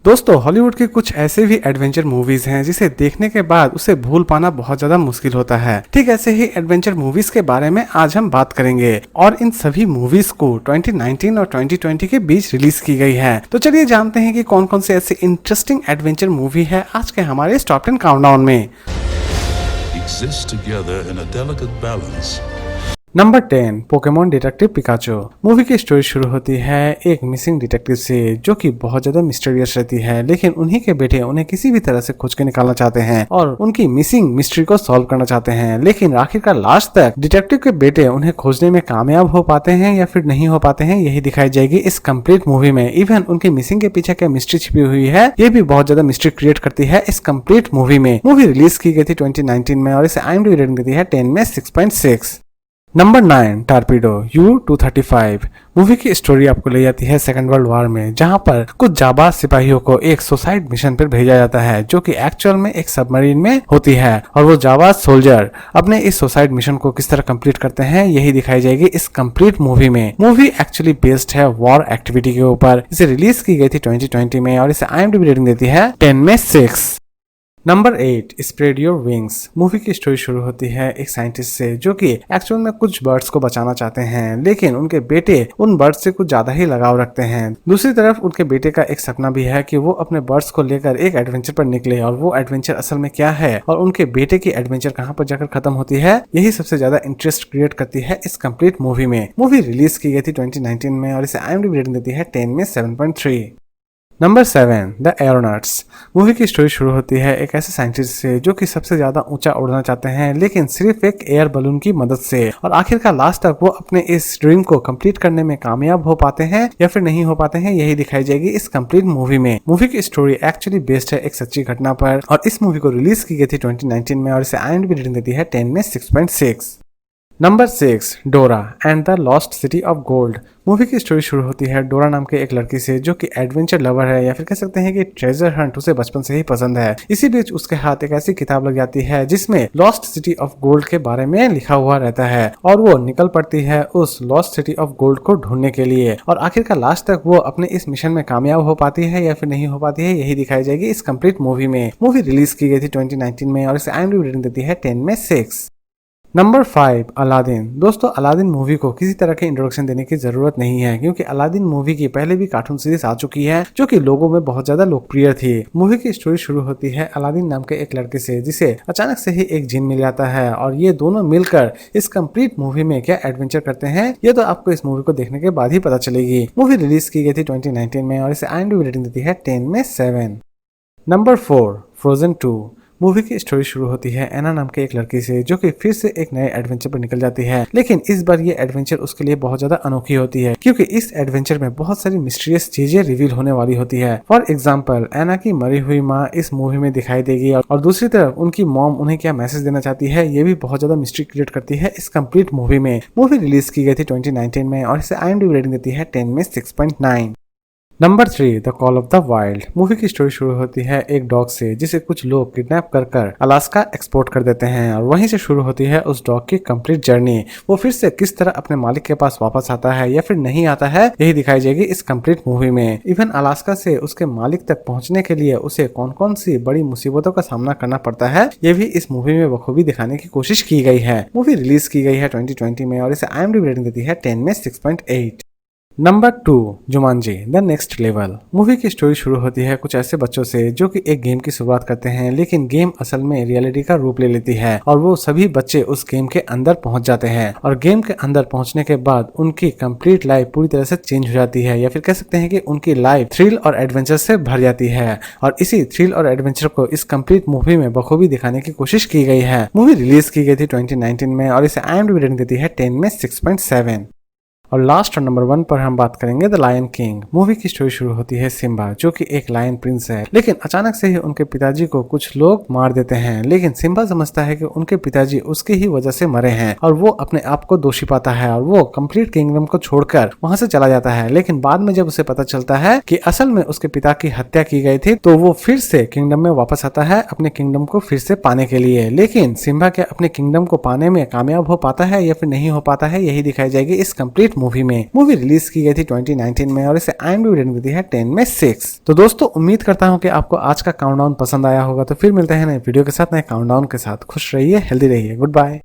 दोस्तों हॉलीवुड की कुछ ऐसे भी एडवेंचर मूवीज हैं जिसे देखने के बाद उसे भूल पाना बहुत ज्यादा मुश्किल होता है। ठीक ऐसे ही एडवेंचर मूवीज के बारे में आज हम बात करेंगे और इन सभी मूवीज को 2019 और 2020 के बीच रिलीज की गई है। तो चलिए जानते हैं कि कौन कौन से ऐसे इंटरेस्टिंग एडवेंचर मूवी है आज के हमारे टॉप 10 काउंटडाउन में। Number 10 Pokemon detective Pikachu. Movie की स्टोरी शुरू होती है एक मिसिंग डिटेक्टिव से जो कि बहुत ज्यादा मिस्टीरियस रहती है, लेकिन उन्हीं के बेटे उन्हें किसी भी तरह से खोज के निकालना चाहते हैं और उनकी मिसिंग मिस्ट्री को सॉल्व करना चाहते हैं। लेकिन आखिरकार लास्ट तक डिटेक्टिव के बेटे उन्हें खोजने में कामयाब हो पाते हैं या फिर नहीं हो पाते हैं, यही दिखाई जाएगी इस कंप्लीट मूवी में। इवन उनकी मिसिंग के पीछे क्या मिस्ट्री छिपी हुई है ये भी बहुत ज्यादा मिस्ट्री क्रिएट करती है इस कंप्लीट मूवी में। मूवी रिलीज की गई थी 2019 में और इसे IMDb रेटिंग दी है 10 में 6.6। Number 9 टार्पीडो U-235। मूवी की स्टोरी आपको ले जाती है सेकेंड वर्ल्ड वॉर में, जहां पर कुछ जाबाज सिपाहियों को एक सुसाइड मिशन पर भेजा जाता है जो कि एक्चुअल में एक सबमरीन में होती है, और वो जाबाज सोल्जर अपने इस सुसाइड मिशन को किस तरह कंप्लीट करते हैं यही दिखाई जाएगी इस कंप्लीट मूवी में। मूवी एक्चुअली बेस्ड है वॉर एक्टिविटी के ऊपर। इसे रिलीज की गई थी 2020 में और इसे IMDb रेटिंग देती है 10 में 6। Number 8 spread your wings. Movie की स्टोरी शुरू होती है एक साइंटिस्ट से जो कि एक्चुअल में कुछ बर्ड्स को बचाना चाहते हैं, लेकिन उनके बेटे उन बर्ड्स से कुछ ज्यादा ही लगाव रखते हैं। दूसरी तरफ उनके बेटे का एक सपना भी है कि वो अपने बर्ड्स को लेकर एक एडवेंचर पर निकले, और वो एडवेंचर असल में क्या है और उनके बेटे की एडवेंचर कहाँ पर जाकर खत्म होती है यही सबसे ज्यादा इंटरेस्ट क्रिएट करती है इस कंप्लीट मूवी में। मूवी रिलीज की गई थी 2019 में और इसे IMDb रेटिंग देती है 10 में 7.3। Number 7 the aeronauts. मूवी की स्टोरी शुरू होती है एक ऐसे साइंटिस्ट से जो कि सबसे ज्यादा ऊंचा उड़ना चाहते हैं, लेकिन सिर्फ एक एयर बलून की मदद से, और आखिरकार लास्ट तक वो अपने इस ड्रीम को कंप्लीट करने में कामयाब हो पाते हैं या फिर नहीं हो पाते हैं यही दिखाई जाएगी इस कंप्लीट मूवी में। मूवी की स्टोरी एक्चुअली बेस्ड है एक सच्ची घटना पर, और इस मूवी को रिलीज की गई थी 2019 में और इसे IMDb रेटिंग देती है 10 में 6.6। नंबर 6 डोरा and the lost city of gold. Movie की स्टोरी शुरू होती है डोरा नाम के एक लड़की से जो कि एडवेंचर लवर है, या फिर कह सकते हैं कि ट्रेजर हंट उसे बचपन से ही पसंद है। इसी बीच उसके हाथ एक ऐसी किताब लग जाती है जिसमें लॉस्ट सिटी ऑफ गोल्ड के बारे में लिखा हुआ रहता है, और वो निकल पड़ती है उस लॉस्ट सिटी ऑफ गोल्ड को ढूंढने के लिए, और आखिरकार लास्ट तक वो अपने इस मिशन में कामयाब हो पाती है या फिर नहीं हो पाती है यही दिखाई जाएगी इस कंप्लीट मूवी में। मूवी रिलीज की गई थी 2019 में और इसे IMDb रेटिंग देती है 10 में 6। Number 5 Aladdin. दोस्तों अलादीन मूवी को किसी तरह के इंट्रोडक्शन देने की जरूरत नहीं है, क्योंकि अलादीन मूवी की पहले भी कार्टून सीरीज आ चुकी है जो कि लोगों में बहुत ज्यादा लोकप्रिय थी। मूवी की स्टोरी शुरू होती है अलादीन नाम के एक लड़के से जिसे अचानक से ही एक जिन मिल जाता है, और ये दोनों मिलकर इस कंप्लीट मूवी में क्या एडवेंचर करते हैं ये तो आपको इस मूवी को देखने के बाद ही पता चलेगी। मूवी रिलीज की गई थी 2019 में और इसे IMDb रेटिंग देती है 10 में 7। Number 4 frozen 2। मूवी की स्टोरी शुरू होती है एना नाम के एक लड़की से जो कि फिर से एक नए एडवेंचर पर निकल जाती है, लेकिन इस बार ये एडवेंचर उसके लिए बहुत ज्यादा अनोखी होती है, क्योंकि इस एडवेंचर में बहुत सारी मिस्टीरियस चीजें रिवील होने वाली होती है। फॉर एग्जाम्पल एना की मरी हुई माँ इस मूवी में दिखाई देगी, और दूसरी तरफ उनकी मॉम उन्हें क्या मैसेज देना चाहती है ये भी बहुत ज्यादा मिस्ट्री क्रिएट करती है इस कंप्लीट मूवी में। मूवी रिलीज की गई थी 2019 में और इसे IMDb रेटिंग देती है 10 में 6.9। Number 3 the call of the wild. Movie की स्टोरी शुरू होती है एक डॉग से जिसे कुछ लोग किडनैप कर अलास्का एक्सपोर्ट कर देते हैं, और वहीं से शुरू होती है उस डॉग की कंप्लीट जर्नी। वो फिर से किस तरह अपने मालिक के पास वापस आता है या फिर नहीं आता है यही दिखाई जाएगी इस कंप्लीट मूवी में। इवन अलास्का से उसके मालिक तक पहुंचने के लिए उसे कौन कौन सी बड़ी मुसीबतों का सामना करना पड़ता है ये भी इस मूवी में बखूबी दिखाने की कोशिश की गई है। मूवी रिलीज की गई है 2020 में और इसे IMDb रेटिंग देती है 10 में 6.8। Number 2 Jumanji the next level. Movie की स्टोरी शुरू होती है कुछ ऐसे बच्चों से जो कि एक गेम की शुरुआत करते हैं, लेकिन गेम असल में रियलिटी का रूप ले लेती है, और वो सभी बच्चे उस गेम के अंदर पहुंच जाते हैं, और गेम के अंदर पहुंचने के बाद उनकी कंप्लीट लाइफ पूरी तरह से चेंज हो जाती है, या फिर कह सकते हैं कि उनकी लाइफ थ्रिल और एडवेंचर से भर जाती है, और इसी थ्रिल और एडवेंचर को इस कंप्लीट मूवी में बखूबी दिखाने की कोशिश की गई है। मूवी रिलीज की गई थी 2019 में और इसे IMDb रेटिंग देती है 10 में 6.7। और लास्ट और नंबर 1 पर हम बात करेंगे द लायन किंग। मूवी की स्टोरी शुरू होती है सिम्बा जो कि एक लायन प्रिंस है, लेकिन अचानक से ही उनके पिताजी को कुछ लोग मार देते हैं, लेकिन सिम्बा समझता है कि उनके पिताजी उसकी ही वजह से मरे हैं, और वो अपने आप को दोषी पाता है और वो कंप्लीट किंगडम को छोड़कर वहां से चला जाता है। लेकिन बाद में जब उसे पता चलता है कि असल में उसके पिता की हत्या की गई थी, तो वो फिर से किंगडम में वापस आता है अपने किंगडम को फिर से पाने के लिए। लेकिन सिम्बा क्या अपने किंगडम को पाने में कामयाब हो पाता है या फिर नहीं हो पाता है यही दिखाई जाएगी इस कंप्लीट हिट मूवी में। मूवी रिलीज की गई थी 2019 में और इसे IMDb रेटिंग दी है 10 में 6। तो दोस्तों उम्मीद करता हूँ कि आपको आज का काउंटडाउन पसंद आया होगा। तो फिर मिलते हैं नए वीडियो के साथ, नए काउंटडाउन के साथ। खुश रहिए, हेल्दी रहिए, गुड बाय।